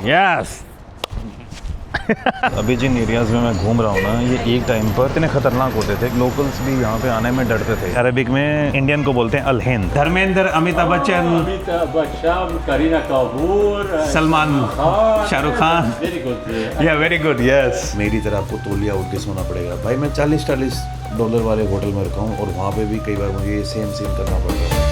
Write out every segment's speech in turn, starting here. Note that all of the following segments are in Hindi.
यस। अभी जिन एरियाज़ में मैं घूम रहा हूँ ना, ये एक टाइम पर इतने खतरनाक होते थे, लोकल्स भी यहाँ पे आने में डरते थे। अरबिक में इंडियन को बोलते हैं अल हिंद। धर्मेंद्र, अमिताभ बच्चन, करीना कपूर, सलमान, शाहरुख खान। या वेरी गुड, यस। मेरी तरह आपको तौलिया उठ के सोना पड़ेगा भाई। मैं $40 वाले होटल में रुका हूँ और वहाँ पे भी कई बार मुझे ये सेम सीन करना पड़ता है।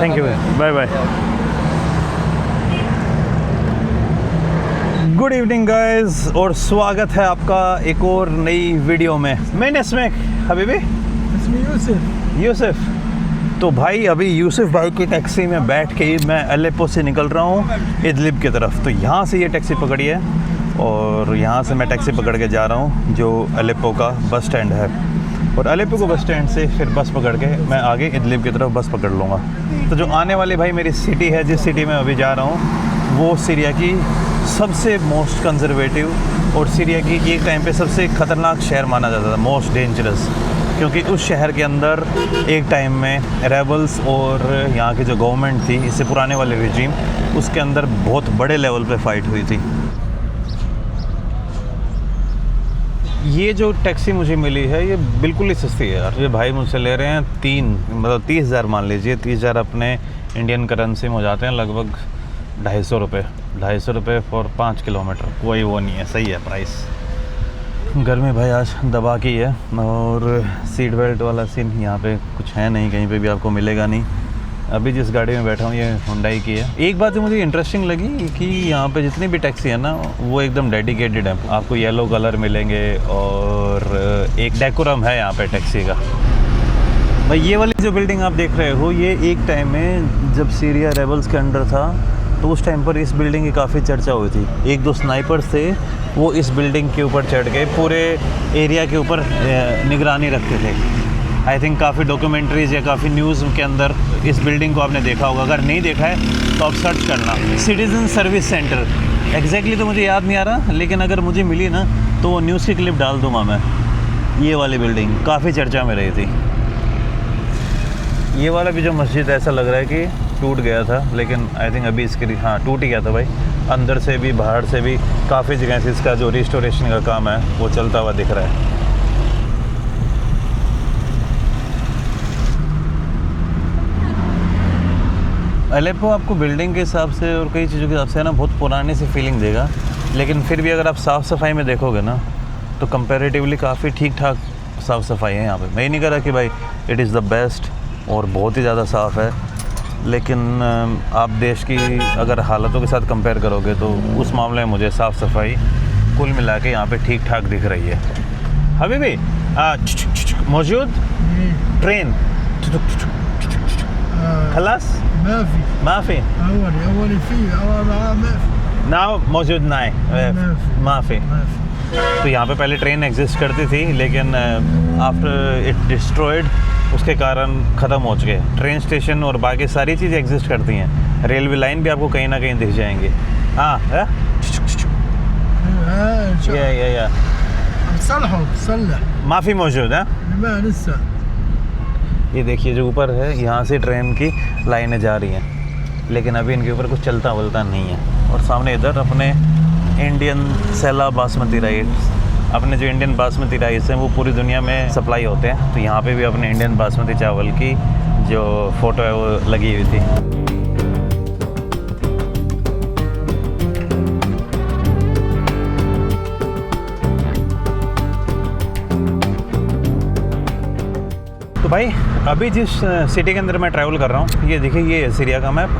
Thank you, bye bye. Good evening guys, और स्वागत है आपका एक और नई वीडियो में। मैंने इसमें हबीबी यूसुफ। तो भाई अभी यूसुफ भाई की टैक्सी में बैठ के मैं अलेप्पो से निकल रहा हूँ इदलिब की तरफ। तो यहाँ से ये टैक्सी पकड़ी है और यहाँ से मैं टैक्सी पकड़ के जा रहा हूँ जो अलेप्पो का बस स्टैंड है, और अलेप्पो को बस स्टैंड से फिर बस पकड़ के मैं आगे इदलिब की तरफ बस पकड़ लूँगा। तो जो आने वाली भाई मेरी सिटी है, जिस सिटी में अभी जा रहा हूँ, वो सीरिया की सबसे मोस्ट कंजर्वेटिव और सीरिया की एक टाइम पे सबसे ख़तरनाक शहर माना जाता था, मोस्ट डेंजरस। क्योंकि उस शहर के अंदर एक टाइम में रेबल्स और यहाँ की जो गवर्नमेंट थी, इससे पुराने वाले रिजीम, उसके अंदर बहुत बड़े लेवल पे फ़ाइट हुई थी। ये जो टैक्सी मुझे मिली है ये बिल्कुल ही सस्ती है यार। ये भाई मुझसे ले रहे हैं 30,000 मान लीजिए। 30,000 अपने इंडियन करेंसी में हो जाते हैं लगभग 250 रुपये। 250 रुपये फॉर 5 किलोमीटर, कोई वो नहीं है, सही है प्राइस। गर्मी भाई आज दबा की है, और सीट बेल्ट वाला सीन यहाँ पे कुछ है नहीं, कहीं पे भी आपको मिलेगा नहीं। अभी जिस गाड़ी में बैठा हूँ ये हुंडई की है। एक बात जो मुझे इंटरेस्टिंग लगी कि यहाँ पे जितनी भी टैक्सी है ना, वो एकदम डेडिकेटेड है। आपको येलो कलर मिलेंगे और एक डेकोरम है यहाँ पे टैक्सी का। भाई ये वाली जो बिल्डिंग आप देख रहे हो, ये एक टाइम में जब सीरिया रेबल्स के अंडर था, तो उस टाइम पर इस बिल्डिंग की काफ़ी चर्चा हुई थी। 1-2 स्नाइपर्स थे, वो इस बिल्डिंग के ऊपर चढ़ के पूरे एरिया के ऊपर निगरानी रखते थे। आई थिंक काफ़ी डॉक्यूमेंट्रीज़ या काफ़ी न्यूज़ के अंदर इस बिल्डिंग को आपने देखा होगा। अगर नहीं देखा है तो आप सर्च करना, सिटीज़न सर्विस सेंटर। एग्जैक्टली तो मुझे याद नहीं आ रहा, लेकिन अगर मुझे मिली ना तो वो न्यूज़ की क्लिप डाल दूँगा मैं। ये वाली बिल्डिंग काफ़ी चर्चा में रही थी। ये वाला भी जो मस्जिद ऐसा लग रहा है कि टूट गया था, लेकिन आई थिंक अभी इसके हाँ टूट ही गया था भाई। अंदर से भी बाहर से भी काफ़ी जगह से इसका जो रिस्टोरेशन का काम है वो चलता हुआ दिख रहा है। अलेप्पो आपको बिल्डिंग के हिसाब से और कई चीज़ों के हिसाब से ना बहुत पुराने सी फीलिंग देगा, लेकिन फिर भी अगर आप साफ़ सफाई में देखोगे ना तो कंपैरेटिवली काफ़ी ठीक ठाक साफ़ सफाई है यहाँ पे। मैं ये नहीं कह रहा कि भाई इट इज़ द बेस्ट और बहुत ही ज़्यादा साफ़ है, लेकिन आप देश की अगर हालतों के साथ कंपेयर करोगे तो उस मामले में मुझे साफ़ सफाई कुल मिला के यहाँ पे ठीक ठाक दिख रही है। हबीबी मौजूद ट्रेन खलास माफ़ी ना मौजूद ना है माफ़ी। तो यहाँ पे पहले ट्रेन एग्जिस्ट करती थी, लेकिन आफ्टर इट डिस्ट्रॉयड उसके कारण ख़त्म हो चुके। ट्रेन स्टेशन और बाकी सारी चीज़ें एग्जिस्ट करती हैं। रेलवे लाइन भी आपको कहीं ना कहीं दिख जाएंगी। हाँ है या माफ़ी मौजूद है। ये देखिए जो ऊपर है, यहाँ से ट्रेन की लाइनें जा रही हैं, लेकिन अभी इनके ऊपर कुछ चलता वलता नहीं है। और सामने इधर अपने इंडियन सेला बासमती राइस, अपने जो इंडियन बासमती राइस हैं वो पूरी दुनिया में सप्लाई होते हैं। तो यहाँ पे भी अपने इंडियन बासमती चावल की जो फ़ोटो है वो लगी हुई थी। तो भाई अभी जिस सिटी के अंदर मैं ट्रैवल कर रहा हूँ, ये देखिए ये सीरिया का मैप।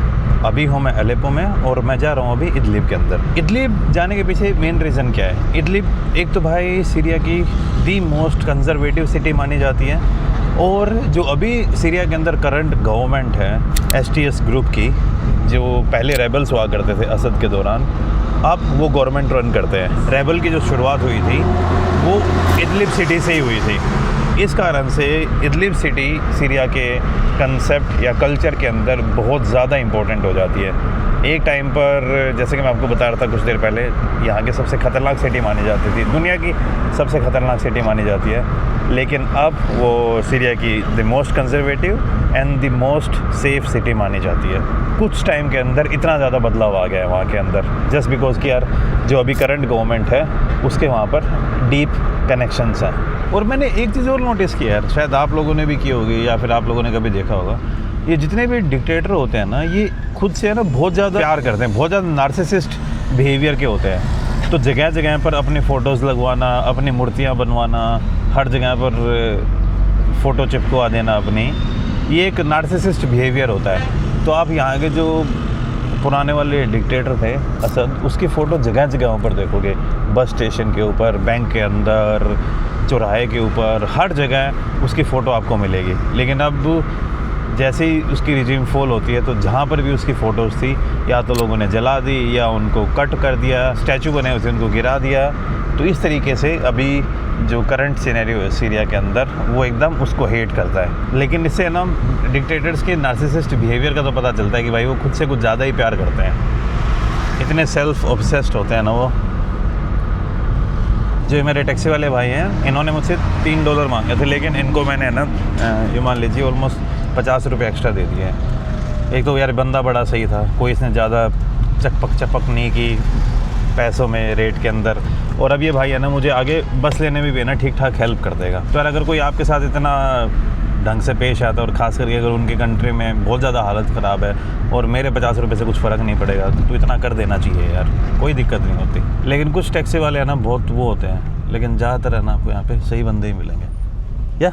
अभी हूँ मैं अलेप्पो में और मैं जा रहा हूँ अभी इदलिब के अंदर। इदलिब जाने के पीछे मेन रीज़न क्या है? इदलिब एक तो भाई सीरिया की दी मोस्ट कंजर्वेटिव सिटी मानी जाती है, और जो अभी सीरिया के अंदर करंट गवर्नमेंट है STS ग्रुप की, जो पहले रेबल्स हुआ करते थे असद के दौरान, अब वो गवर्नमेंट रन करते हैं। रेबल की जो शुरुआत हुई थी वो इदलिब सिटी से ही हुई थी। इस कारण से इदलिब सिटी सीरिया के कंसेप्ट या कल्चर के अंदर बहुत ज़्यादा इम्पोर्टेंट हो जाती है। एक टाइम पर जैसे कि मैं आपको बता रहा था कुछ देर पहले, यहाँ की सबसे ख़तरनाक सिटी मानी जाती थी, दुनिया की सबसे ख़तरनाक सिटी मानी जाती है, लेकिन अब वो सीरिया की the most conservative and the most safe city मानी जाती है। कुछ टाइम के अंदर इतना ज़्यादा बदलाव आ गया है वहाँ के अंदर, जस्ट बिकॉज कि यार जो अभी करंट गवर्नमेंट है उसके वहाँ पर डीप कनेक्शंस हैं। और मैंने एक चीज़ और नोटिस किया यार, शायद आप लोगों ने भी की होगी या फिर आप लोगों ने कभी देखा होगा, ये जितने भी डिक्टेटर होते हैं ना, ये खुद से है ना बहुत ज़्यादा प्यार करते हैं, बहुत ज़्यादा नार्सिसिस्ट बिहेवियर के होते हैं। तो जगह जगह पर अपनी फ़ोटोज़ लगवाना, अपनी मूर्तियाँ बनवाना, हर जगह पर फ़ोटो चिपकवा देना अपनी, ये एक नार्सिसिस्ट बिहेवियर होता है। तो आप यहाँ के जो पुराने वाले डिक्टेटर थे असद, उसकी फ़ोटो जगह जगहों पर देखोगे, बस स्टेशन के ऊपर, बैंक के अंदर, चौराहे के ऊपर, हर जगह उसकी फ़ोटो आपको मिलेगी। लेकिन अब जैसे ही उसकी रिजीम फॉल होती है तो जहाँ पर भी उसकी फ़ोटोज़ थी या तो लोगों ने जला दी या उनको कट कर दिया, स्टैचू बने हुए थे उनको गिरा दिया। तो इस तरीके से अभी जो करंट सिनेरियो है सीरिया के अंदर, वो एकदम उसको हेट करता है। लेकिन इससे ना डिक्टेटर्स के नार्सिसिस्ट बिहेवियर का तो पता चलता है कि भाई वो खुद से कुछ ज़्यादा ही प्यार करते हैं, इतने सेल्फ ऑब्सेस्ड होते हैं ना वो। जो मेरे टैक्सी वाले भाई हैं, इन्होंने मुझसे $3 मांगे थे, लेकिन इनको मैंने ना ये मान लीजिए ऑलमोस्ट 50 रुपये एक्स्ट्रा दे दिए हैं। एक तो यार बंदा बड़ा सही था, कोई इसने ज़्यादा चकपक नहीं की पैसों में, रेट के अंदर। और अब ये भाई है ना मुझे आगे बस लेने में भी ना ठीक ठाक हेल्प कर देगा। तो यार अगर कोई आपके साथ इतना ढंग से पेश आता है, और ख़ास करके अगर उनकी कंट्री में बहुत ज़्यादा हालत ख़राब है और मेरे 50 रुपये से कुछ फ़र्क नहीं पड़ेगा, तो इतना कर देना चाहिए यार, कोई दिक्कत नहीं होती। लेकिन कुछ टैक्सी वाले हैं ना बहुत वो होते हैं, लेकिन ज़्यादातर है ना आपको यहाँ पे सही बंदे ही मिलेंगे। या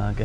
ओके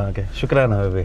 ओके, शुक्रान हबीबी,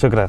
शुक्रान,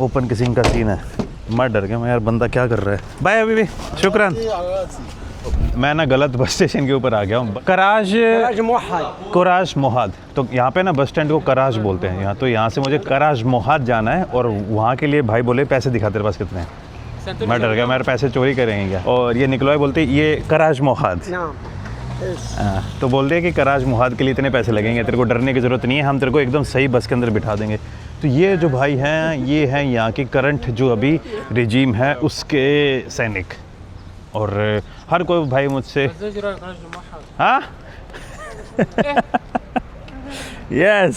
ओपन किसिंग का सीन है। मैं डर गया, मैं यार बंदा क्या कर रहा है। बाय अभी भी, शुक्रान। मैं ना गलत बस स्टेशन के ऊपर आ गया हूँ, कराज कराज मोहाद। तो यहाँ पे ना बस स्टैंड को कराज बोलते हैं यहाँ। तो यहाँ से मुझे कराज मोहाद जाना है और वहाँ के लिए भाई बोले पैसे दिखा तेरे पास कितने हैं। मैं डर गया, मेरे पैसे चोरी करेंगे क्या। और ये निकलवाए बोलते ये कराज मोहाद। तो बोल रहे कि कराज मुहाद के लिए इतने पैसे लगेंगे, तेरे को डरने की ज़रूरत नहीं है, हम तेरे को एकदम सही बस के अंदर बिठा देंगे। तो ये जो भाई हैं, ये हैं यहाँ के करंट जो अभी रिजीम है उसके सैनिक। और हर कोई भाई मुझसे हाँ यस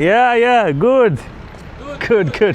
या गुड गुड गुड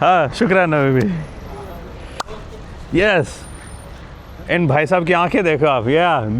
हाँ शुक्रान अभी यस। इन भाई साहब की आंखें देखो आप, या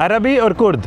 अरबी और कुर्द।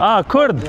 हाँ कुर्द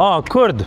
हाँ कुर्द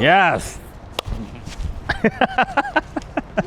यस।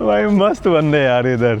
भाई मस्त बंदे यार इधर।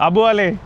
अबू वाले,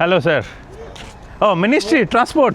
हेलो सर। ओ मिनिस्ट्री ट्रांसपोर्ट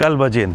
कल बजीन।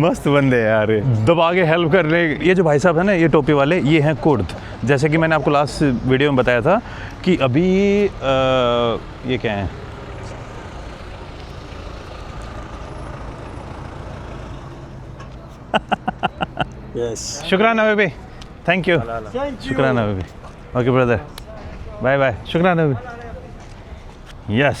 मस्त बंदे यार ये। दबा के हेल्प कर रहे। ये जो भाई साहब है ना, ये टोपी वाले, ये हैं कुर्द। जैसे कि मैंने आपको लास्ट वीडियो में बताया था कि अभी ये क्या है, शुक्रान अभी, थैंक यू, शुक्रान अभी। ओके ब्रदर, बाय बाय, शुक्रान अभी। यस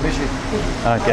ओके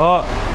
ओ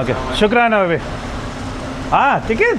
ओके शुक्रान अभी। हाँ टिकट,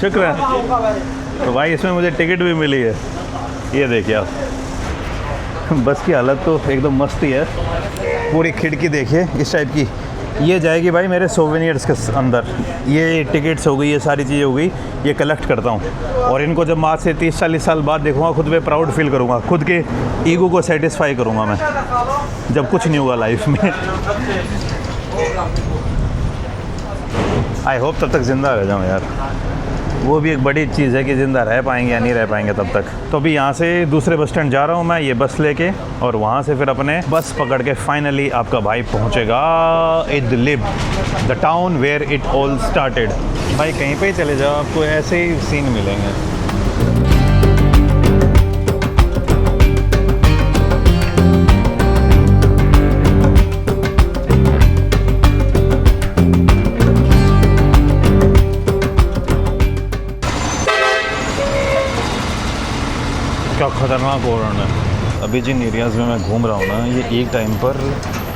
शुक्रान। तो भाई इसमें मुझे टिकट भी मिली है, ये देखिए आप। बस की हालत तो एकदम मस्त ही है। पूरी खिड़की देखिए इस टाइप की ये जाएगी भाई मेरे सोवेनियर्स के अंदर। ये टिकट्स हो गई, ये सारी चीज़ें हो गई, ये कलेक्ट करता हूँ और इनको जब आज से 30-40 साल बाद देखूँगा खुद पे प्राउड फील करूँगा, खुद के ईगो को सेटिस्फाई करूँगा मैं, जब कुछ नहीं होगा लाइफ में। आई होप तब तक ज़िंदा रह जाऊँ यार, वो भी एक बड़ी चीज़ है कि ज़िंदा रह पाएंगे या नहीं रह पाएंगे तब तक। तो अभी यहाँ से दूसरे बस स्टैंड जा रहा हूँ मैं, ये बस लेके, और वहाँ से फिर अपने बस पकड़ के फाइनली आपका भाई पहुँचेगा Idlib, the town where it all started. भाई कहीं पे ही चले जाओ आपको ऐसे ही सीन मिलेंगे। क्या ख़तरनाक हो रहा है अभी जिन एरियाज़ में मैं घूम रहा हूँ ना, ये एक टाइम पर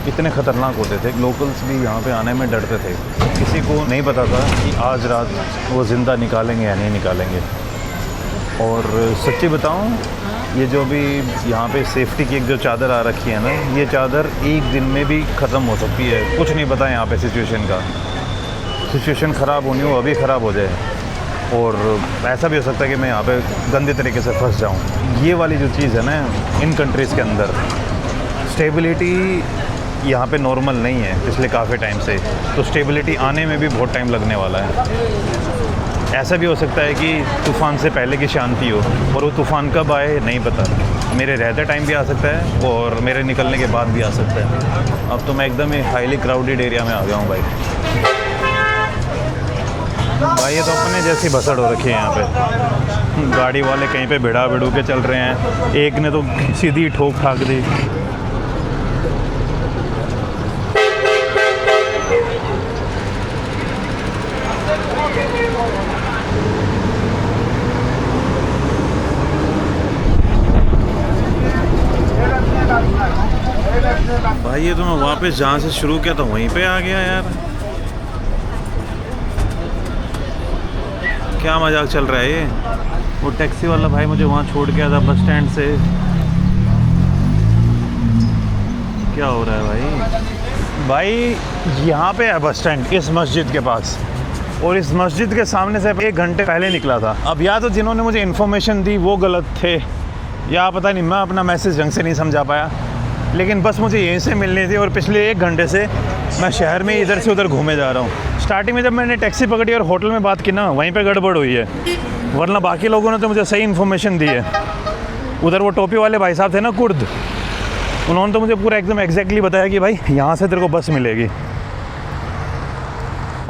इतने ख़तरनाक होते थे, लोकल्स भी यहाँ पे आने में डरते थे। किसी को नहीं पता था कि आज रात वो ज़िंदा निकालेंगे या नहीं निकालेंगे। और सच्ची बताऊँ, ये जो भी यहाँ पे सेफ्टी की एक जो चादर आ रखी है ना, ये चादर एक दिन में भी ख़त्म हो सकती है। कुछ नहीं पता यहाँ पे सिचुएशन का, सिचुएशन ख़राब होनी हो अभी ख़राब हो जाए, और ऐसा भी हो सकता है कि मैं यहाँ पे गंदे तरीके से फंस जाऊँ। ये वाली जो चीज़ है ना, इन कंट्रीज़ के अंदर स्टेबिलिटी यहाँ पे नॉर्मल नहीं है पिछले काफ़ी टाइम से, तो स्टेबिलिटी आने में भी बहुत टाइम लगने वाला है। ऐसा भी हो सकता है कि तूफ़ान से पहले की शांति हो, और वो तूफ़ान कब आए नहीं पता। मेरे रहते टाइम भी आ सकता है और मेरे निकलने के बाद भी आ सकता है। अब तो मैं एकदम ही हाईली क्राउडेड एरिया में आ गया हूँ भाई। ये तो अपने जैसी भसड़ हो रखी है यहाँ पे, गाड़ी वाले कहीं पे भिड़ा भिड़ू के चल रहे हैं, एक ने तो सीधी ठोक ठाक दी। भाई ये तो मैं वापस जहाँ से शुरू किया था वहीं पे आ गया यार, क्या मजाक चल रहा है ये। वो टैक्सी वाला भाई मुझे वहाँ छोड़ के आया था बस स्टैंड से। क्या हो रहा है भाई यहाँ पे है बस स्टैंड इस मस्जिद के पास, और इस मस्जिद के सामने से 1 घंटे पहले निकला था। अब या तो जिन्होंने मुझे इन्फॉर्मेशन दी वो गलत थे, या पता नहीं मैं अपना मैसेज ढंग से नहीं समझा पाया, लेकिन बस मुझे यहीं से मिलनी थी। और पिछले 1 घंटे से मैं शहर में इधर से उधर घूमे जा रहा हूँ। स्टार्टिंग में जब मैंने टैक्सी पकड़ी और होटल में बात की ना, वहीं पे गड़बड़ हुई है, वरना बाकी लोगों ने तो मुझे सही इन्फॉर्मेशन दी है। उधर वो टोपी वाले भाई साहब थे ना, कुर्द, उन्होंने तो मुझे पूरा एकदम एग्जैक्टली बताया कि भाई यहाँ से तेरे को बस मिलेगी।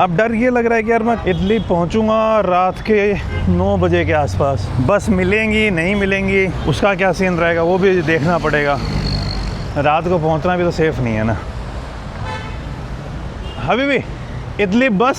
अब डर ये लग रहा है कि यार मैं इदलिब पहुँचूँगा रात के 9 बजे के आसपास, बस मिलेंगी नहीं मिलेंगी उसका क्या सीन रहेगा वो भी देखना पड़ेगा। रात को पहुँचना भी तो सेफ़ नहीं है ना। हबीबी इदलिब बस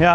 या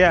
या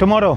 tomorrow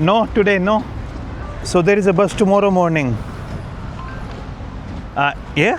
no today no, so there is a bus tomorrow morning. Yeah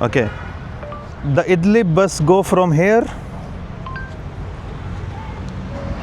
okay, the Idlib bus go from here.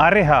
Areha.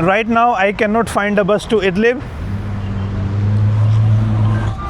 Right now I cannot find a bus to Idlib.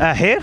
10. Here?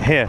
Here.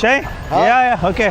Shay? Yeah, okay.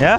Yeah?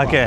Okay.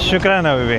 शुक्रान Habibi.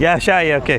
या शाय ओके।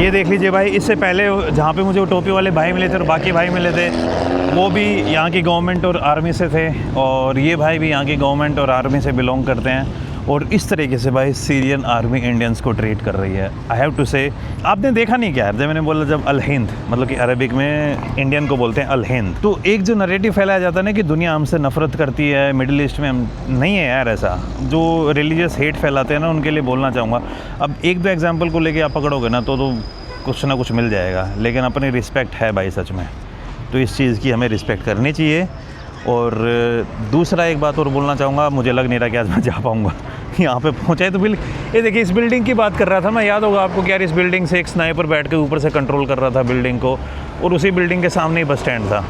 ये देख लीजिए भाई, इससे पहले जहाँ पे मुझे वो टोपी वाले भाई मिले थे और बाकी भाई मिले थे, वो भी यहाँ की गवर्नमेंट और आर्मी से थे, और ये भाई भी यहाँ की गवर्नमेंट और आर्मी से बिलोंग करते हैं। और इस तरीके से भाई सीरियन आर्मी इंडियंस को ट्रीट कर रही है। आई हैव टू से, आपने देखा नहीं क्या, जब मैंने बोला जब अल हिंद, मतलब कि अरबिक में इंडियन को बोलते हैं अल हिंद, तो एक जो नरेटिव फैलाया जाता है ना कि दुनिया हमसे नफरत करती है, मिडिल ईस्ट में हम, नहीं है यार ऐसा। जो रिलीजियस हेट फैलाते हैं ना, उनके लिए बोलना चाहूँगा। अब 1-2 एग्जाम्पल को लेके आप पकड़ोगे ना तो कुछ ना कुछ मिल जाएगा, लेकिन अपनी रिस्पेक्ट है भाई सच में, तो इस चीज़ की हमें रिस्पेक्ट करनी चाहिए। और दूसरा एक बात और बोलना चाहूँगा, मुझे लग नहीं रहा कि आज मैं जा पाऊँगा, यहाँ पे पहुँचा है। तो ये देखिए, इस बिल्डिंग की बात कर रहा था मैं, याद होगा आपको कि यार इस बिल्डिंग से एक स्नाइपर बैठ के ऊपर से कंट्रोल कर रहा था बिल्डिंग को, और उसी बिल्डिंग के सामने ही बस स्टैंड था।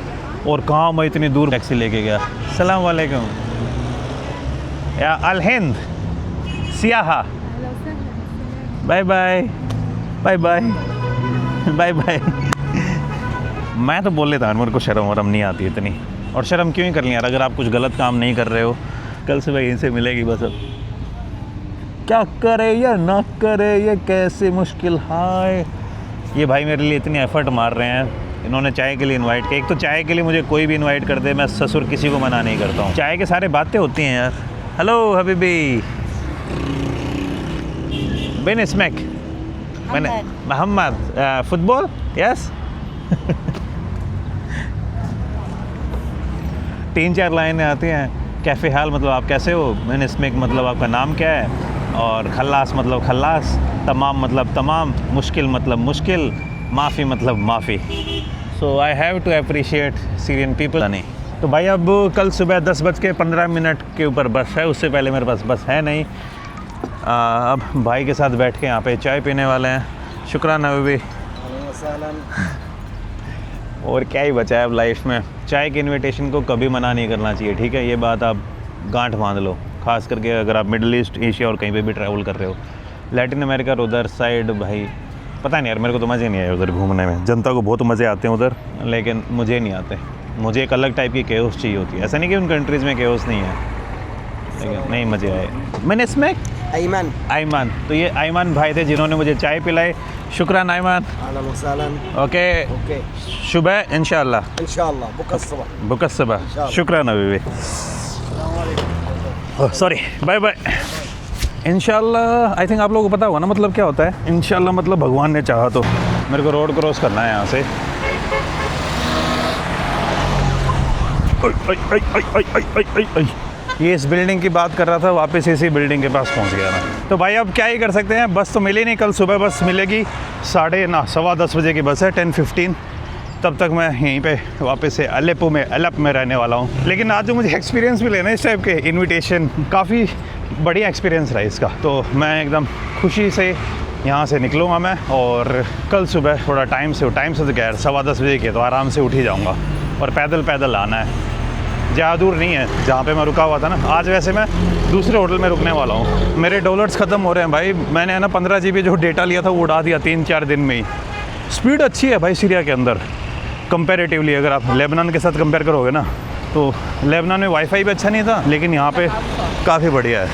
और कहाँ मैं इतनी दूर टैक्सी लेके गया। सलाम वालेकुम या अल हिंद सियाहा। Bye bye bye bye bye bye. मैं तो बोल लेता हूँ, मेरे को शर्म वरम नहीं आती इतनी, और शर्म क्यों ही कर लिया यार, अगर आप कुछ गलत काम नहीं कर रहे हो, कल सुबह यहीं से मिलेगी बस। अब क्या करे या ना करे, ये कैसे मुश्किल है। ये भाई मेरे लिए इतनी एफर्ट मार रहे हैं, इन्होंने चाय के लिए इनवाइट किया। एक तो चाय के लिए मुझे कोई भी इनवाइट कर दे, मैं ससुर किसी को मना नहीं करता हूँ। चाय के सारे बातें होती हैं यार। हेलो हबीबी बिन स्मैक मैंने मोहम्मद फुटबॉल यस। 3-4 लाइनें आती हैं। कैफ़े हाल मतलब आप कैसे हो, मैंने स्मैक मतलब आपका नाम क्या है, और खल्लास मतलब खल्लास, तमाम मतलब तमाम, मुश्किल मतलब मुश्किल, माफ़ी मतलब माफ़ी। So I have to appreciate Syrian people. नहीं तो भाई अब कल सुबह 10:15 के ऊपर बस है, उससे पहले मेरे पास बस है नहीं। अब भाई के साथ बैठ के यहाँ पे चाय पीने वाले हैं। शुक्राना भी। और क्या ही बचा है अब लाइफ में। चाय के इनविटेशन को कभी मना नहीं करना चाहिए, ठीक है, ये बात आप गांठ बांध लो, खास करके अगर आप मिडिल ईस्ट, एशिया और कहीं पे भी ट्रैवल कर रहे हो। लैटिन अमेरिका और उधर साइड भाई पता नहीं यार, मेरे को तो मज़े नहीं आए उधर घूमने में। जनता को बहुत मज़े आते हैं उधर, लेकिन मुझे नहीं आते। मुझे एक अलग टाइप की केओस चाहिए होती है। ऐसा नहीं कि उन कंट्रीज़ में केओस नहीं है, लेकिन नहीं मज़े आए। मैंने इसमें आईमान, तो ये आईमान भाई थे जिन्होंने मुझे चाय पिलाई। शुक्रान आईमान। ओके सुबह इंशाल्लाह बुकस सुबह। शुक्रान अभी। Sorry bye bye. इंशाल्लाह आई थिंक आप लोगों को पता होगा ना मतलब क्या होता है। इंशाल्लाह मतलब भगवान ने चाहा तो। मेरे को रोड क्रॉस करना है यहाँ से। ये इस बिल्डिंग की बात कर रहा था, वापस इसी बिल्डिंग के पास पहुंच गया मैं। तो भाई अब क्या ही कर सकते हैं, बस तो मिली नहीं। कल सुबह बस मिलेगी 10:15 बजे की बस है, 10:15। तब तक मैं यहीं पे वापस से अलेप में रहने वाला हूँ। लेकिन आज जो मुझे एक्सपीरियंस भी लेना इस टाइप के इन्विटेशन, काफ़ी बढ़िया एक्सपीरियंस रहा इसका। तो मैं एकदम खुशी से यहाँ से निकलूँगा मैं, और कल सुबह थोड़ा टाइम से तो क्या 10:15 बजे के तो आराम से उठ ही जाऊँगा, और पैदल आना है। ज़्यादा दूर नहीं है जहाँ पे मैं रुका हुआ था ना। आज वैसे मैं दूसरे होटल में रुकने वाला हूँ। मेरे डॉलर्स ख़त्म हो रहे हैं भाई। मैंने है ना 15 GB जो डेटा लिया था वो उड़ा दिया 3-4 दिन में ही। स्पीड अच्छी है भाई सीरिया के अंदर कंपैरेटिवली। अगर आप लेबनान के साथ कंपेयर करोगे ना, तो लेबनान में वाईफाई भी अच्छा नहीं था, लेकिन यहाँ पे काफ़ी बढ़िया है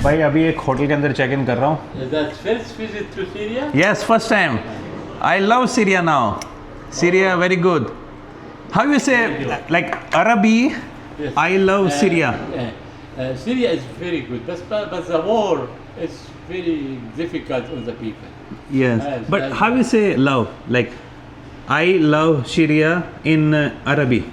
भाई। अभी एक होटल के अंदर चेक इन कर रहा हूँ। Yes first time. I love Syria now. Syria very good. How you say like Arabi? Yes. I love Syria. Syria is very good, but the war is very difficult on the people. Yes. But how you say love? Like I love Syria in Arabic.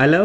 Hello?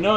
No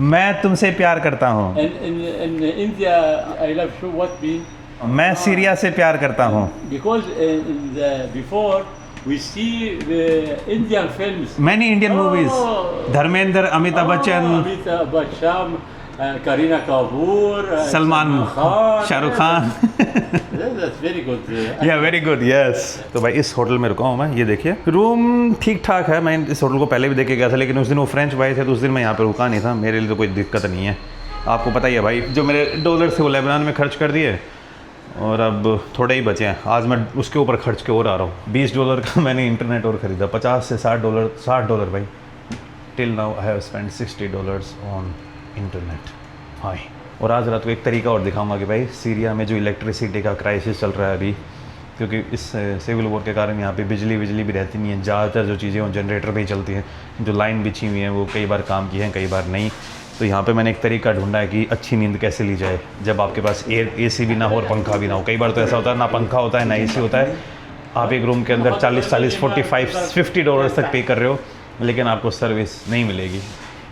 मैं तुमसे प्यार करता हूँ। In India, I love you. What mean? मैं सीरिया से प्यार करता हूँ। Because before we see the Indian films. Many Indian movies. Dharmendra, Amitabh Bachchan, Kareena Kapoor, Salman Khan, Shahrukh Khan. That's very good. या वेरी गुड यस। तो भाई इस होटल में रुका हूँ मैं। ये देखिए रूम ठीक ठाक है। मैं इस होटल को पहले भी देखे गया था, लेकिन उस दिन वो फ्रेंच भाई थे तो उस दिन मैं यहाँ पे रुका नहीं था। मेरे लिए तो कोई दिक्कत नहीं है। आपको पता ही है भाई, जो मेरे डॉलर थे वो लेबनान में खर्च कर दिए, और अब थोड़े ही बचे हैं। आज मैं उसके ऊपर खर्च के और आ रहा हूँ। $20 का मैंने इंटरनेट और ख़रीदा। 50 से $60 भाई। Till now I have spend $60 on internet. हाँ, और आज रात को एक तरीका और दिखाऊंगा कि भाई सीरिया में जो इलेक्ट्रिसिटी का क्राइसिस चल रहा है अभी, क्योंकि इस सिविल वॉर के कारण यहाँ पे बिजली भी रहती नहीं है। ज़्यादातर जो चीज़ें वो जनरेटर पे ही चलती हैं। जो लाइन बिछी हुई है वो कई बार काम की हैं, कई बार नहीं। तो यहाँ पे मैंने एक तरीका ढूंढा है कि अच्छी नींद कैसे ली जाए जब आपके पास AC भी ना हो और पंखा भी ना हो। कई बार तो ऐसा होता है ना पंखा होता है ना AC होता है, आप एक रूम के अंदर 40, 45, $50 तक पे कर रहे हो, लेकिन आपको सर्विस नहीं मिलेगी।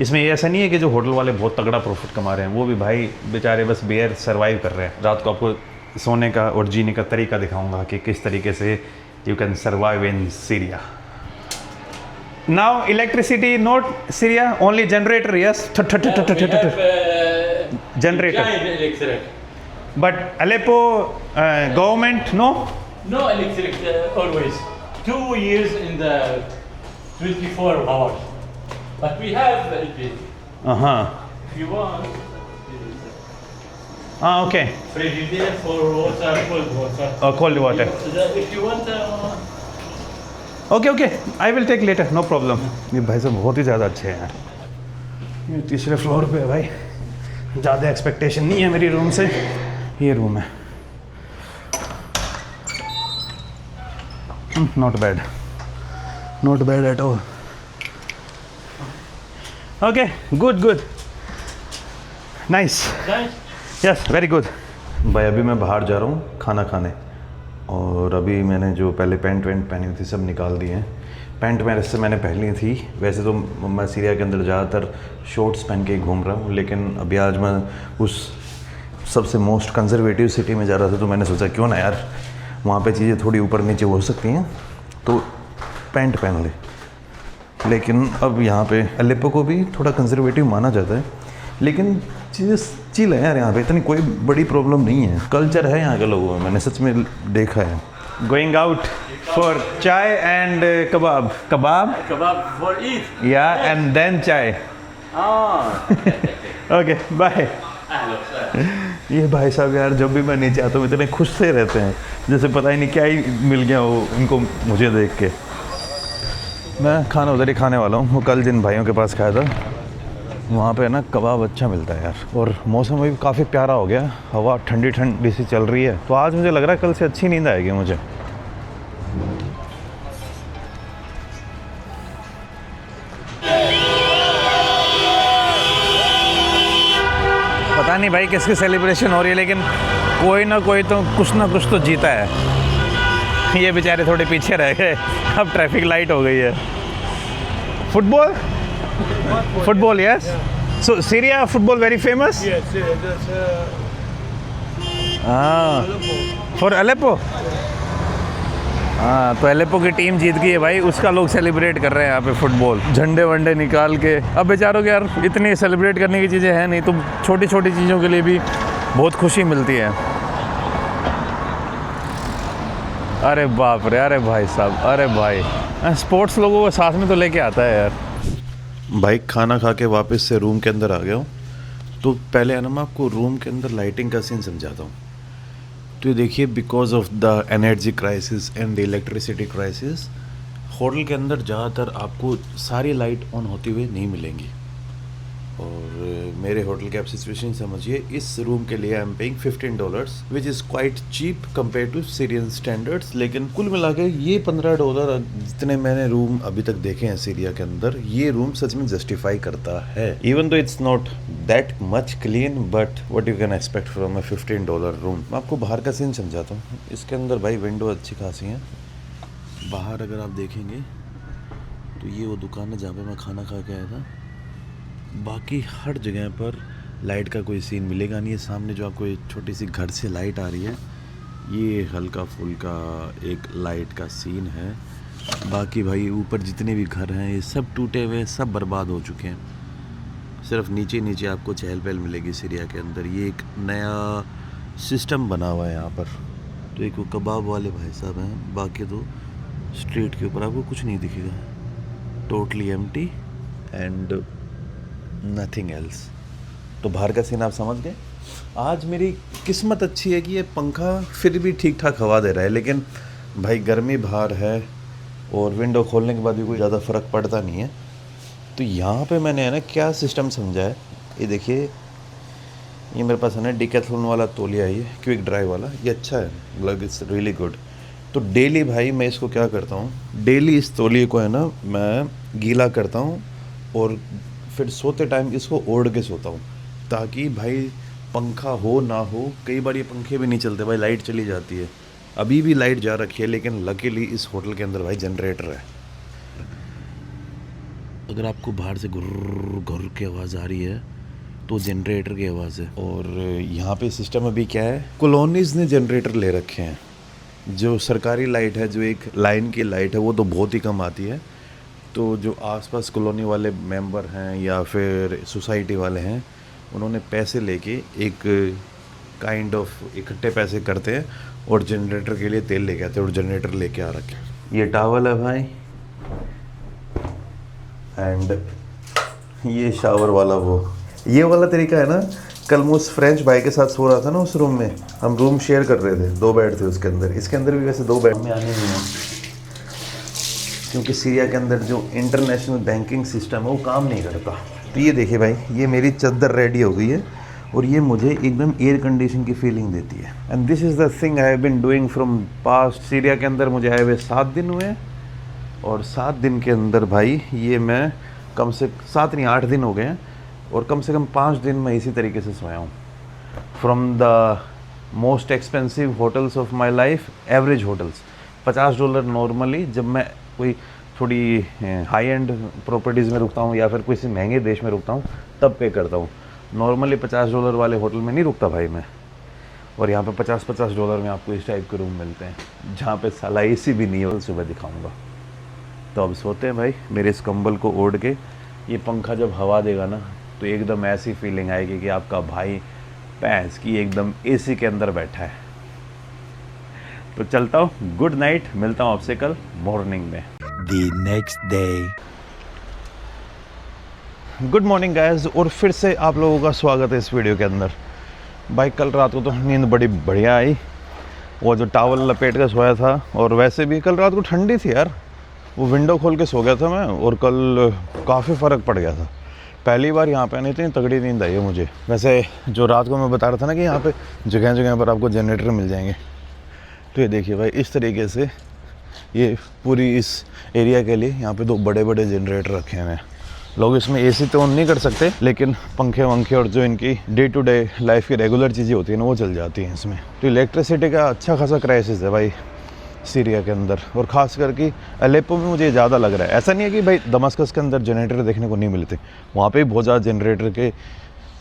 इसमें ये ऐसा नहीं है कि जो होटल वाले बहुत तगड़ा प्रॉफिट कमा रहे हैं, वो भी भाई बेचारे बस बेयर सर्वाइव कर रहे हैं। रात को आपको सोने का और जीने का तरीका दिखाऊंगा कि किस तरीके से you can survive in Syria. Now electricity not Syria, only generator. Yes, generator. Giant electric. But Aleppo government, no? No electric always. 2 years in the 24 hours. But we have LPG. Uh-huh. If you want, Okay. frigidaire for water, cold water. Cold water. If you want, okay, I will take later, no problem. ये भाई साहब बहुत ही ज़्यादा अच्छे हैं. ये तीसरे फ्लोर पे है भाई. ज़्यादा एक्सपेक्टेशन नहीं है मेरी रूम से. ये रूम है. Not bad at all. Okay, good, nice. Yes, very good. भाई अभी मैं बाहर जा रहा हूँ खाना खाने, और अभी मैंने जो पहले पैंट पहनी हुई थी सब निकाल दिए हैं. पैंट मैंने पहनी थी. वैसे तो मैं सीरिया के अंदर ज़्यादातर शॉर्ट्स पहन के ही घूम रहा हूँ, लेकिन अभी आज मैं उस सबसे मोस्ट कंजर्वेटिव सिटी में जा रहा था, तो मैंने सोचा क्यों ना यार वहाँ पे चीज़ें थोड़ी ऊपर नीचे हो सकती हैं, तो पैंट पहन ले. लेकिन अब यहाँ पे अलेप्पो को भी थोड़ा कंजर्वेटिव माना जाता है, लेकिन चीज़ें चिल है यार. यहाँ पे इतनी कोई बड़ी प्रॉब्लम नहीं है. कल्चर है यहाँ के लोगों में, मैंने सच में देखा है. Going out for chai and kebab. kebab for eat. या and then chai. Okay, bye. ये भाई साहब यार जब भी मैं नीचे आता हूँ इतने खुश से रहते हैं, जैसे पता ही नहीं क्या ही मिल गया वो इनको मुझे देख के. मैं खाना उधर ही खाने वाला हूँ. वो कल जिन भाइयों के पास खाया था, वहाँ पे ना कबाब अच्छा मिलता है यार. और मौसम भी काफ़ी प्यारा हो गया, हवा ठंडी सी चल रही है, तो आज मुझे लग रहा है कल से अच्छी नींद आएगी मुझे. पता नहीं भाई किसकी सेलिब्रेशन हो रही है, लेकिन कोई ना कोई तो कुछ ना कुछ तो जीता है. ये बेचारे थोड़े पीछे रह गए. अब ट्रैफिक लाइट हो गई है. Football, yes. So Syria football very famous. Yes, that's For Aleppo. हाँ, तो एलेप्पो की टीम जीत गई है भाई, उसका लोग सेलिब्रेट कर रहे हैं यहाँ पे फुटबॉल. झंडे वंडे निकाल के. अब बेचारों के यार इतनी सेलिब्रेट करने की चीज़ें हैं नहीं, तो छोटी छोटी चीज़ों के लिए भी बहुत खुशी मिलती है. अरे बाप रे, अरे भाई साहब, अरे भाई स्पोर्ट्स लोगों को साथ में तो लेके आता है यार. भाई खाना खा के वापस से रूम के अंदर आ गया हूँ. तो पहले है ना मैं आपको रूम के अंदर लाइटिंग का सीन समझाता हूँ. तो ये देखिए, because of the energy crisis and the electricity crisis, hotel के अंदर ज़्यादातर आपको सारी लाइट ऑन होती हुई नहीं मिलेंगी. और मेरे होटल की आप सिचुएशन समझिए. इस रूम के लिए I am paying $15, which is quite cheap compare to Syrian standards. लेकिन कुल मिला के ये $15 जितने मैंने रूम अभी तक देखे हैं सीरिया के अंदर, ये रूम सच में जस्टिफाई करता है. Even though it's not that much clean, but what you can expect from a $15 room. मैं आपको बाहर का सीन समझाता हूँ. इसके अंदर भाई विंडो अच्छी खासी हैं. बाहर अगर आप देखेंगे तो ये वो दुकान है जहाँ पे मैं खाना खा के आया था. बाकी हर जगह पर लाइट का कोई सीन मिलेगा नहीं. ये सामने जो आपको एक छोटी सी घर से लाइट आ रही है, ये हल्का फुल्का एक लाइट का सीन है. बाकी भाई ऊपर जितने भी घर हैं ये सब टूटे हुए, सब बर्बाद हो चुके हैं. सिर्फ नीचे नीचे आपको चहल पहल मिलेगी सीरिया के अंदर. ये एक नया सिस्टम बना हुआ है यहाँ पर. तो एक वो कबाब वाले भाई साहब हैं, बाकी तो स्ट्रीट के ऊपर आपको कुछ नहीं दिखेगा. Totally empty and nothing else. तो बाहर का सीन आप समझ गए. आज मेरी किस्मत अच्छी है कि ये पंखा फिर भी ठीक ठाक हवा दे रहा है, लेकिन भाई गर्मी बाहर है और विंडो खोलने के बाद भी कोई ज़्यादा फ़र्क पड़ता नहीं है. तो यहाँ पे मैंने है ना क्या सिस्टम समझा है. ये देखिए, ये मेरे पास है ना डिकैथलॉन वाला तौलिया है, ये क्विक ड्राई वाला. ये अच्छा है, मतलब इट्स रियली गुड. तो डेली भाई मैं इसको क्या करता हूँ, डेली इस तौलिए को है ना मैं गीला करता हूँ और फिर सोते टाइम इसको ओढ़ के सोता हूँ, ताकि भाई पंखा हो ना हो, कई बार ये पंखे भी नहीं चलते भाई, लाइट चली जाती है. अभी भी लाइट जा रखी है, लेकिन लकीली इस होटल के अंदर भाई जनरेटर है. अगर आपको बाहर से घुर्र घुर्र की आवाज़ आ रही है तो जनरेटर की आवाज़ है। और यहाँ पे सिस्टम अभी क्या है, कॉलोनीज़ ने जनरेटर ले रखे हैं। जो सरकारी लाइट है, जो एक लाइन की लाइट है, वो तो बहुत ही कम आती है। तो जो आसपास कॉलोनी वाले मेंबर हैं या फिर सोसाइटी वाले हैं, उन्होंने पैसे लेके एक काइंड ऑफ इकट्ठे पैसे करते हैं और जनरेटर के लिए तेल लेके आते हैं और जनरेटर लेके आ रखे हैं। ये टावल है भाई, एंड ये शावर वाला वो ये वाला तरीका है ना। कल मैं उस फ्रेंच भाई के साथ सो रहा था ना उस रूम में, हम रूम शेयर कर रहे थे, 2 बेड थे उसके अंदर। इसके अंदर भी वैसे 2 बेड में आने नहीं है, क्योंकि सीरिया के अंदर जो इंटरनेशनल बैंकिंग सिस्टम है वो काम नहीं करता। तो ये देखिए भाई, ये मेरी चादर रेडी हो गई है और ये मुझे एकदम एयर कंडीशन की फीलिंग देती है। And this is the thing I have been doing from past. Syria के अंदर मुझे आए हुए 7 दिन हुए और 7 दिन के अंदर भाई ये मैं कम से 7 नहीं 8 दिन हो गए हैं और कम से कम 5 दिन मैं इसी तरीके से सोया हूँ। From the most expensive hotels of my life, average hotels $50 normally, जब मैं कोई थोड़ी हाई एंड प्रॉपर्टीज़ में रुकता हूँ या फिर किसी महंगे देश में रुकता हूँ तब पे करता हूँ। नॉर्मली $50 वाले होटल में नहीं रुकता भाई मैं। और यहाँ पे $50 में आपको इस टाइप के रूम मिलते हैं जहाँ पे साला AC भी नहीं है। सुबह दिखाऊंगा। तो अब सोते हैं भाई, मेरे इस कंबल को ओढ़ के। ये पंखा जब हवा देगा ना तो एकदम ऐसी फीलिंग आएगी कि आपका भाई भैंस की एकदम AC के अंदर बैठा है। तो चलता हूँ, गुड नाइट, मिलता हूँ आपसे कल मॉर्निंग में। The next day. Good morning guys, और फिर से आप लोगों का स्वागत है इस वीडियो के अंदर। भाई कल रात को तो नींद बड़ी बढ़िया आई, वो जो टावल लपेट के सोया था। और वैसे भी कल रात को ठंडी थी यार, वो विंडो खोल के सो गया था मैं और कल काफ़ी फ़र्क पड़ गया था। पहली बार यहाँ पे आनी इतनी तगड़ी नींद आई है मुझे। वैसे जो रात को मैं बता रहा था ना कि यहाँ पे जगह जगह पर आपको जनरेटर मिल जाएंगे, तो ये देखिए भाई इस तरीके से ये पूरी इस एरिया के लिए यहाँ पे 2 बड़े बड़े जनरेटर रखे हुए हैं। लोग इसमें AC तो ऑन नहीं कर सकते, लेकिन पंखे वंखे और जो इनकी डे टू डे लाइफ की रेगुलर चीज़ें होती हैं ना वो चल जाती हैं इसमें। तो इलेक्ट्रिसिटी का अच्छा खासा क्राइसिस है भाई सीरिया के अंदर, और ख़ास करके अलेप्पो में मुझे ज़्यादा लग रहा है। ऐसा नहीं है कि भाई दमस्कस के अंदर जनरेटर देखने को नहीं मिलते, वहाँ पे भी बहुत ज़्यादा जनरेटर के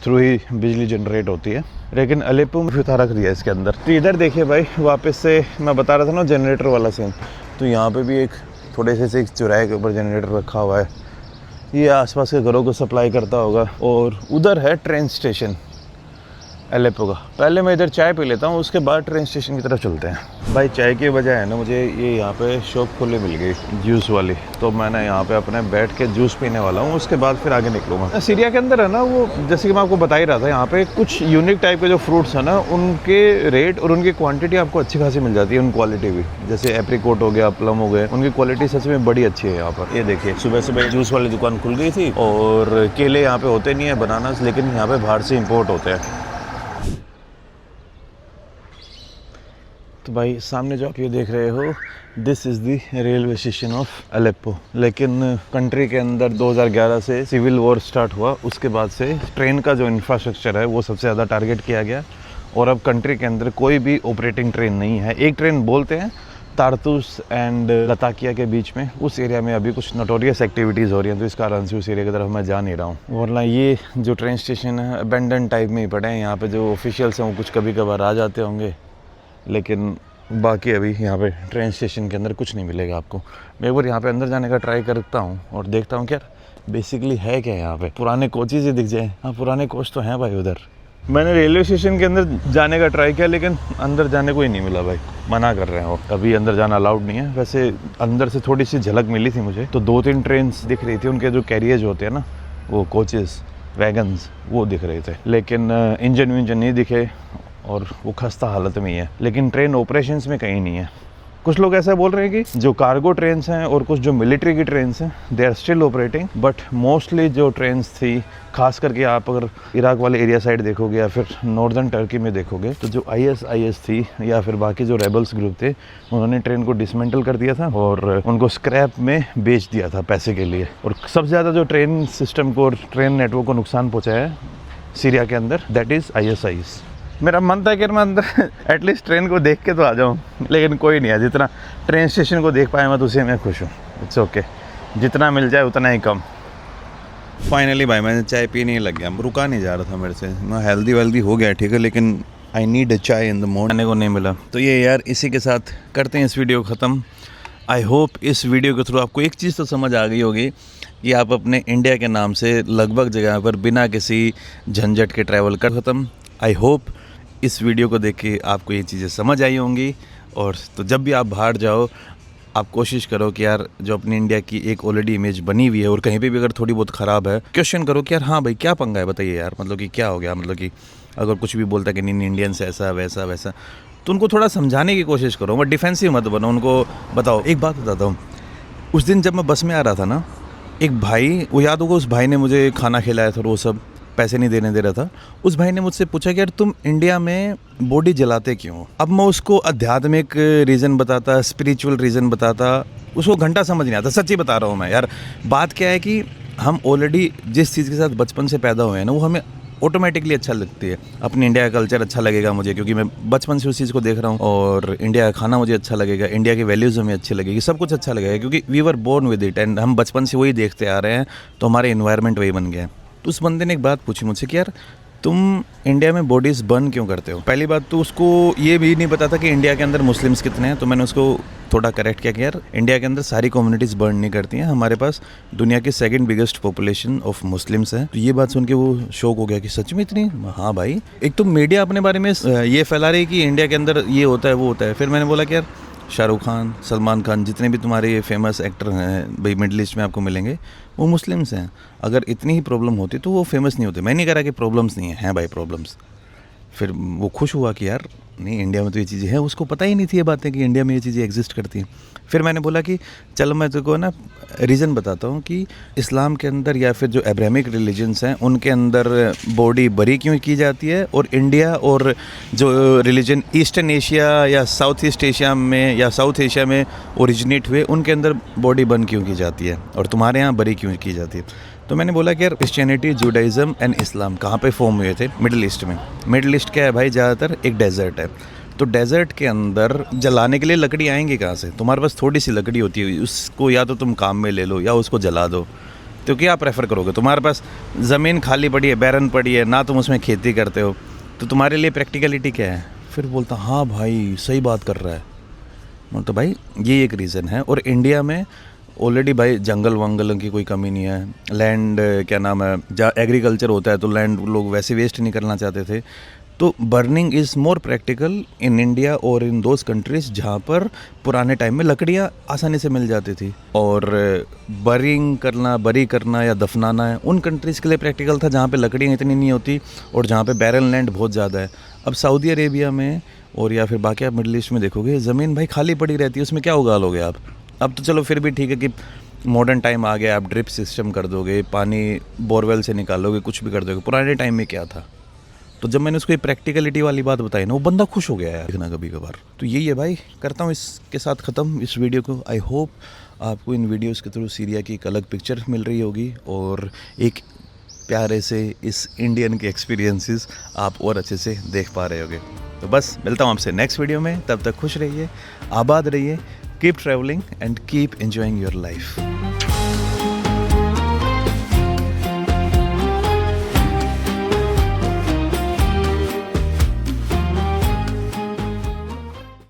थ्रू ही बिजली जनरेट होती है, लेकिन अलेप्पो में फिर रख दिया इसके अंदर। तो इधर देखिए भाई, वापस से मैं बता रहा था ना जनरेटर वाला सीन, तो यहाँ पे भी एक थोड़े से एक चौराहे के ऊपर जनरेटर रखा हुआ है। ये आसपास के घरों को सप्लाई करता होगा। और उधर है ट्रेन स्टेशन अलेप्पो का। पहले मैं इधर चाय पी लेता हूँ, उसके बाद ट्रेन स्टेशन की तरफ चलते हैं। भाई चाय की वजह है ना, मुझे ये यहाँ पे शॉप खुली मिल गई जूस वाली, तो मैंने यहाँ पे अपने बैठ के जूस पीने वाला हूँ, उसके बाद फिर आगे निकलूँगा। सीरिया के अंदर है ना वो, जैसे कि मैं आपको बता ही रहा था, यहाँ पे कुछ यूनिक टाइप के जो फ्रूट्स हैं ना, उनके रेट और उनकी क्वान्टिटी आपको अच्छी खासी मिल जाती है, उन क्वालिटी भी। जैसे एप्रीकोट हो गया, प्लम हो गए, उनकी क्वालिटी सच में बड़ी अच्छी है यहाँ पर। ये देखिए सुबह सुबह जूस वाली दुकान खुल गई थी, और केले यहाँ पे होते नहीं है, बनानास, लेकिन यहाँ पे बाहर से इम्पोर्ट होते हैं। तो भाई सामने जो आप ये देख रहे हो, this is the railway station of Aleppo. लेकिन कंट्री के अंदर 2011 से सिविल वॉर स्टार्ट हुआ, उसके बाद से ट्रेन का जो इंफ्रास्ट्रक्चर है वो सबसे ज़्यादा टारगेट किया गया, और अब कंट्री के अंदर कोई भी ऑपरेटिंग ट्रेन नहीं है। एक ट्रेन बोलते हैं तारतूस एंड लताकिया के बीच में, उस एरिया में अभी कुछ नोटोरियस एक्टिविटीज़ हो रही हैं, तो इस कारण से उस एरिया की तरफ मैं जा नहीं रहा हूँ। वरना ये जो ट्रेन स्टेशन है अबेंडन टाइप में ही पड़े हैं। यहाँ पे जो ऑफिशियल्स हैं वो कुछ कभी कभार आ जाते होंगे, लेकिन बाकी अभी यहाँ पे ट्रेन स्टेशन के अंदर कुछ नहीं मिलेगा आपको। मैं एक बार यहाँ पे अंदर जाने का ट्राई करता हूँ और देखता हूँ क्या बेसिकली है क्या यहाँ पे। पुराने कोचेज़ ही दिख जाए। हाँ, पुराने कोच तो हैं भाई उधर। मैंने रेलवे स्टेशन के अंदर जाने का ट्राई किया, लेकिन अंदर जाने को ही नहीं मिला भाई, मना कर रहे हैं वो, अभी अंदर जाना अलाउड नहीं है। वैसे अंदर से थोड़ी सी झलक मिली थी मुझे, तो 2-3 ट्रेन दिख रही थी, उनके जो कैरियर्स होते हैं ना, वो कोचेस वैगन्स, वो दिख रहे थे, लेकिन इंजन विंजन नहीं दिखे, और वो खस्ता हालत में ही है। लेकिन ट्रेन ऑपरेशंस में कहीं नहीं है। कुछ लोग ऐसा बोल रहे हैं कि जो कार्गो ट्रेन्स हैं और कुछ जो मिलिट्री की ट्रेन्स हैं, they are still operating, but mostly जो ट्रेन्स थी, खास करके आप अगर इराक वाले एरिया साइड देखोगे या फिर नॉर्दर्न टर्की में देखोगे, तो जो ISIS थी या फिर बाकी जो रेबल्स ग्रुप थे, उन्होंने ट्रेन को डिसमेंटल कर दिया था और उनको स्क्रैप में बेच दिया था पैसे के लिए। और सबसे ज़्यादा जो ट्रेन सिस्टम को और ट्रेन नेटवर्क को नुकसान पहुँचाया है सीरिया के अंदर, दैट इज़ ISIS। मेरा मन था कि मैं अंदर एटलीस्ट ट्रेन को देख के तो आ जाऊँ, लेकिन कोई नहीं है। जितना ट्रेन स्टेशन को देख पाया मैं तो उसी में खुश हूँ। इट्स ओके, जितना मिल जाए उतना ही कम। फाइनली भाई मैंने चाय पीने ही लग गया, रुका नहीं जा रहा था मेरे से। मैं हेल्दी वेल्दी हो गया ठीक है, लेकिन आई नीड अ चाय इन द मॉर्निंग को नहीं मिला। तो ये यार इसी के साथ करते हैं इस वीडियो को ख़त्म। आई होप इस वीडियो के थ्रू आपको एक चीज़ तो समझ आ गई होगी कि आप अपने इंडिया के नाम से लगभग जगह पर बिना किसी झंझट के ट्रैवल कर ख़त्म। आई होप इस वीडियो को देख के आपको ये चीज़ें समझ आई होंगी। और तो जब भी आप बाहर जाओ आप कोशिश करो कि यार जो अपनी इंडिया की एक ऑलरेडी इमेज बनी हुई है और कहीं पे भी अगर थोड़ी बहुत ख़राब है, क्वेश्चन करो कि यार हाँ भाई क्या पंगा है, बताइए यार, मतलब कि क्या हो गया, मतलब कि अगर कुछ भी बोलता है कि नहीं इंडियंस ऐसा वैसा वैसा, तो उनको थोड़ा समझाने की कोशिश करो, बट डिफेंसिव मत बनो, उनको बताओ। एक बात बताता हूँ, उस दिन जब मैं बस में आ रहा था ना, एक भाई, वो याद होगा, उस भाई ने मुझे खाना खिलाया था और वो सब पैसे नहीं देने दे रहा था। उस भाई ने मुझसे पूछा कि यार तुम इंडिया में बॉडी जलाते क्यों? अब मैं उसको आध्यात्मिक रीज़न बताता, स्पिरिचुअल रीज़न बताता, उसको घंटा समझ नहीं आता। सच्ची बता रहा हूँ मैं यार। बात क्या है कि हम ऑलरेडी जिस चीज़ के साथ बचपन से पैदा हुए हैं ना, वो हमें ऑटोमेटिकली अच्छा लगती है। अपनी इंडिया का कल्चर अच्छा लगेगा मुझे, क्योंकि मैं बचपन से उस चीज़ को देख रहा हूँ। और इंडिया का खाना मुझे अच्छा लगेगा, इंडिया की वैल्यूज़ हमें अच्छी लगेगी, सब कुछ अच्छा लगेगा, क्योंकि we were born with it and हम बचपन से वही देखते आ रहे हैं, तो हमारे इन्वायरमेंट वही बन गया है। तो उस बंदे ने एक बात पूछी मुझसे कि यार तुम इंडिया में बॉडीज़ बर्न क्यों करते हो? पहली बात तो उसको ये भी नहीं पता था कि इंडिया के अंदर मुस्लिम्स कितने हैं। तो मैंने उसको थोड़ा करेक्ट किया कि यार इंडिया के अंदर सारी कम्युनिटीज़ बर्न नहीं करती हैं, हमारे पास दुनिया की second biggest population of Muslims है। तो ये बात सुन के वो शौक हो गया कि सच में इतनी? हाँ भाई, एक तो मीडिया अपने बारे में ये फैला रही है कि इंडिया के अंदर ये होता है वो होता है। फिर मैंने बोला कि यार शाहरुख खान, सलमान खान, जितने भी तुम्हारे फेमस एक्टर हैं भाई मिडिल ईस्ट में आपको मिलेंगे, वो मुस्लिम्स हैं। अगर इतनी ही प्रॉब्लम होती तो वो फेमस नहीं होते। मैं नहीं कह रहा कि प्रॉब्लम्स नहीं हैं भाई, प्रॉब्लम्स। फिर वो खुश हुआ कि यार नहीं इंडिया में तो ये चीज़ें हैं, उसको पता ही नहीं थी ये बातें कि इंडिया में ये चीज़ें एग्जिस्ट करती हैं। फिर मैंने बोला कि चलो मैं तेरे को ना रीज़न बताता हूँ कि इस्लाम के अंदर या फिर जो एब्राहमिक रिलीजन्स हैं उनके अंदर बॉडी बरी क्यों की जाती है, और इंडिया और जो रिलीजन ईस्टर्न एशिया या साउथ ईस्ट एशिया में या साउथ एशिया में ओरिजिनेट हुए उनके अंदर बॉडी बर्न क्यों की जाती है और तुम्हारे यहाँ बरी क्यों की जाती है। तो मैंने बोला कि यार क्रिश्चियनिटी, जुडाइज़म एंड इस्लाम कहाँ पे फॉर्म हुए थे? मिडिल ईस्ट में। मिडिल ईस्ट क्या है भाई? ज़्यादातर एक डेजर्ट है। तो डेजर्ट के अंदर जलाने के लिए लकड़ी आएंगी कहाँ से? तुम्हारे पास थोड़ी सी लकड़ी होती है, उसको या तो तुम काम में ले लो या उसको जला दो। तो क्या प्रेफर करोगे? तुम्हारे पास ज़मीन खाली पड़ी है, बैरन पड़ी है, ना तुम उसमें खेती करते हो, तो तुम्हारे लिए प्रैक्टिकलिटी क्या है? फिर बोलता हाँ भाई सही बात कर रहा है। तो भाई ये एक रीज़न है। और इंडिया में ऑलरेडी भाई जंगल वंगल की कोई कमी नहीं है। लैंड क्या नाम है, जहाँ एग्रीकल्चर होता है तो लैंड लोग वैसे वेस्ट नहीं करना चाहते थे। तो burning is more practical in India और इन दोज कंट्रीज़ जहाँ पर पुराने टाइम में लकड़ियाँ आसानी से मिल जाती थी। और बरी करना या दफनाना है उन कंट्रीज़ के लिए प्रैक्टिकल था जहाँ पे लकड़ियाँ इतनी नहीं होती और जहाँ पे बैरन लैंड बहुत ज़्यादा है। अब सऊदी अरेबिया में और या फिर बाकी आप मिडिल ईस्ट में देखोगे ज़मीन भाई खाली पड़ी रहती है, उसमें क्या उगा लोगे आप? अब तो चलो फिर भी ठीक है कि मॉडर्न टाइम आ गया, आप ड्रिप सिस्टम कर दोगे, पानी बोरवेल से निकालोगे, कुछ भी कर दोगे। पुराने टाइम में क्या था? तो जब मैंने उसको ये प्रैक्टिकलिटी वाली बात बताई ना, वो बंदा खुश हो गया यार देखना कभी कभार। तो यही है भाई, करता हूँ इसके साथ ख़त्म इस वीडियो को। आई होप आपको इन वीडियोज़ के थ्रू सीरिया की एक अलग पिक्चर मिल रही होगी और एक प्यारे से इस इंडियन के एक्सपीरियंसेस आप और अच्छे से देख पा रहे होगे। तो बस मिलता हूँ आपसे नेक्स्ट वीडियो में, तब तक खुश रहिए, आबाद रहिए, keep traveling and keep enjoying your life.